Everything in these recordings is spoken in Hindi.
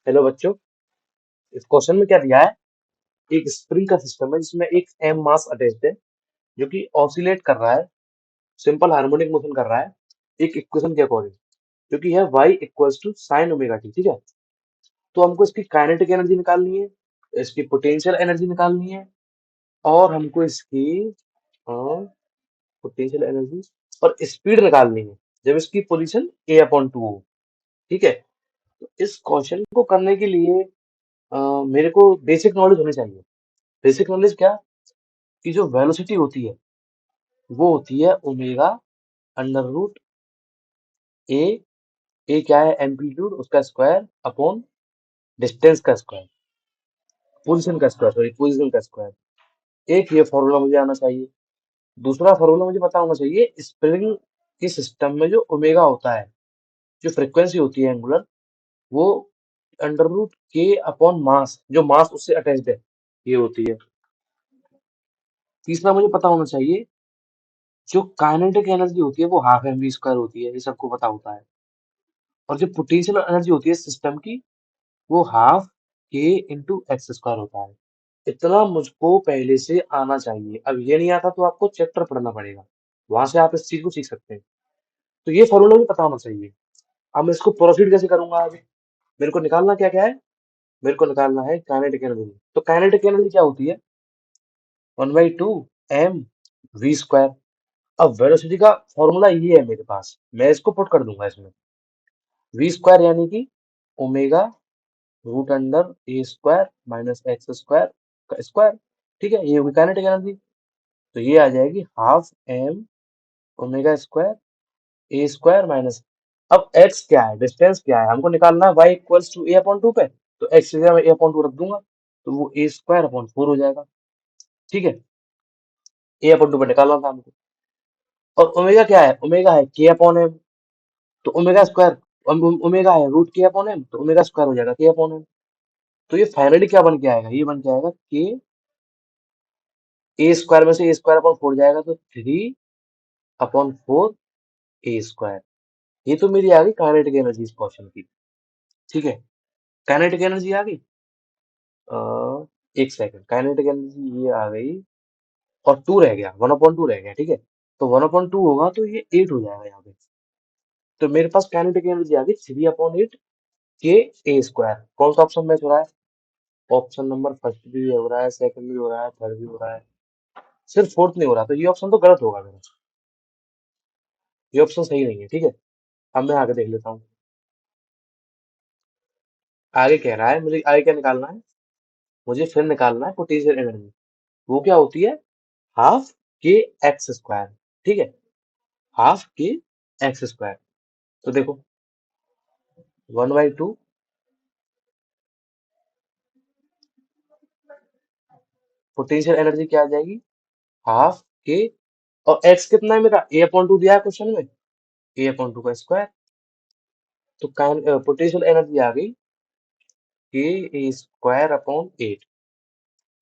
हेलो बच्चों। इस क्वेश्चन में क्या दिया है? एक स्प्रिंग का सिस्टम है जिसमें एक एम मास अटैच्ड है जो कि ऑसिलेट कर रहा है, सिंपल हार्मोनिक मोशन कर रहा है एक इक्वेशन के अकॉर्डिंग, जो कि है y equals to sine omega T. ठीक है, तो हमको इसकी काइनेटिक एनर्जी निकालनी है, इसकी पोटेंशियल एनर्जी निकालनी है, और हमको इसकी पोटेंशियल एनर्जी और स्पीड निकालनी है जब इसकी पोजीशन a अपॉन टू हो। ठीक है, तो इस क्वेश्चन को करने के लिए मेरे को बेसिक नॉलेज होनी चाहिए। बेसिक नॉलेज क्या? कि जो वेलोसिटी होती है वो होती है ओमेगा अंडर रूट ए। ए क्या है? एम्पलीट्यूड उसका स्क्वायर अपॉन डिस्टेंस का स्क्वायर, पोजीशन का स्क्वायर, सॉरी पोजीशन का स्क्वायर। एक ये फॉर्मूला मुझे आना चाहिए। दूसरा फॉर्मूला मुझे पता होना चाहिए स्प्रिंग के सिस्टम में जो ओमेगा होता है, जो फ्रीक्वेंसी होती है एंगुलर, वो अंडर रूट के अपॉन मास, जो मास उससे अटैच्ड है, ये होती है। तीसरा मुझे पता होना चाहिए जो काइनेटिक एनर्जी होती है वो हाफ एम वी स्क्वायर होती है, ये सबको पता होता है। और जो पोटेंशियल एनर्जी होती है सिस्टम की, वो हाफ के इंटू एक्स स्क्वायर होता है। इतना मुझको पहले से आना चाहिए। अब ये नहीं आता तो आपको चैप्टर पढ़ना पड़ेगा, वहां से आप इस चीज को सीख सकते हैं। तो ये फॉर्मूला भी पता होना चाहिए। अब मैं इसको प्रोसीड कैसे करूंगा आगे? मेरे को निकालना क्या क्या है? मेरे को निकालना है काइनेटिक एनर्जी। तो काइनेटिक एनर्जी क्या होती है? 1/2 एम वी स्क्वायर। अब वेलोसिटी का फॉर्मूला ये है मेरे पास, मैं इसको पुट कर दूंगा इसमें। वी स्क्वायर यानी कि omega root under a square minus x square का स्क्वायर। ठीक है, ये होगी काइनेटिक एनर्जी। तो ये आ जाएगी half M omega square A square minus, अब एक्स क्या है, डिस्टेंस क्या है, हमको निकालना है Y equals to A upon two पे। तो एक्स की जगह मैं ए अपॉन टू रख दूंगा, तो वो ए स्क्वायर अपॉन फोर हो जाएगा। ठीक है, ए अपॉन टू पे निकालना था हमको। और ओमेगा क्या है? ओमेगा है के अपॉन एम। तो ओमेगा स्क्वायर, ओमेगा है रूट के अपॉन एम, तो ओमेगा स्क्वायर हो जाएगा के अपॉन एम। तो ये फाइनली क्या बन के आएगा? ये बन के आएगा के ए स्क्वायर में से ए स्क्वायर अपॉन फोर जाएगा, तो थ्री अपॉन फोर ए स्क्वायर। ये तो मेरी आ गई काइनेटिक एनर्जी इस क्वेश्चन की। ठीक है, काइनेटिक एनर्जी आ गई। एक सेकंड, काइनेटिक एनर्जी ये आ गई, और टू रह गया, वन अपॉइंट टू रह गया। ठीक है, तो वन अपॉइंट टू होगा तो ये एट हो जाएगा यहाँ पे। तो मेरे पास काइनेटिक एनर्जी आ गई थ्री अपॉन एट के ए स्क्वायर। कौन सा ऑप्शन मैच हो रहा है? ऑप्शन नंबर फर्स्ट भी हो रहा है, सेकंड भी हो रहा है, थर्ड भी हो रहा है, सिर्फ फोर्थ नहीं हो रहा। तो ये ऑप्शन तो गलत होगा मेरा, ये ऑप्शन सही नहीं है। ठीक है, अब मैं आगे देख लेता हूँ। आगे कह रहा है मुझे, आगे क्या निकालना है? मुझे फिर निकालना है पोटेंशियल एनर्जी। वो क्या होती है? हाफ के एक्स स्क्वायर। ठीक है, हाफ के एक्स स्क्वायर। तो देखो, 1/2 पोटेंशियल एनर्जी क्या आ जाएगी? हाफ के, और एक्स कितना है मेरा? ए अपॉन टू दिया है क्वेश्चन में, ए अपॉन टू का स्क्वायर। तो पोटेंशियल एनर्जी आ गई के ए स्क्वायर अपॉन एट।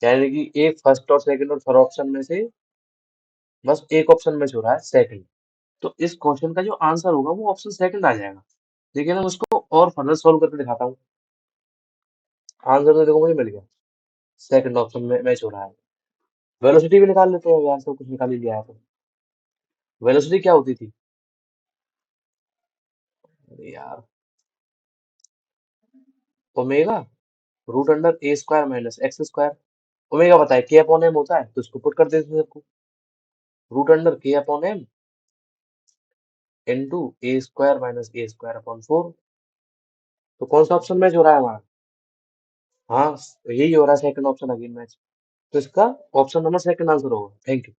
यानी कि एक फर्स्ट और सेकंड और थर्ड ऑप्शन में से बस एक ऑप्शन में हो रहा है, सेकंड। तो इस क्वेश्चन का जो आंसर होगा वो ऑप्शन सेकंड आ जाएगा। लेकिन हम उसको और फर्दर सॉल्व करके दिखाता हूँ। आंसर तो देखो मुझे मिल गया, सेकंड ऑप्शन में मैच हो रहा है। वेलोसिटी भी निकाल लेते हैं यार, सब कुछ निकाल ही लिया है तो। वेलोसिटी क्या होती थी? अरे यार, omega root under a square minus x square. Omega बताए के अपॉन एम होता है, तो इसको पुट कर देते हैं सबको। रूट अंडर के अपॉन एम इंटू ए स्क्वायर माइनस ए स्क्वायर अपॉन फोर। तो कौन सा ऑप्शन मैच हो रहा है हमारा? हाँ, यही हो रहा है, सेकंड ऑप्शन अगेन मैच। तो इसका ऑप्शन नंबर सेकंड आंसर होगा। Thank you.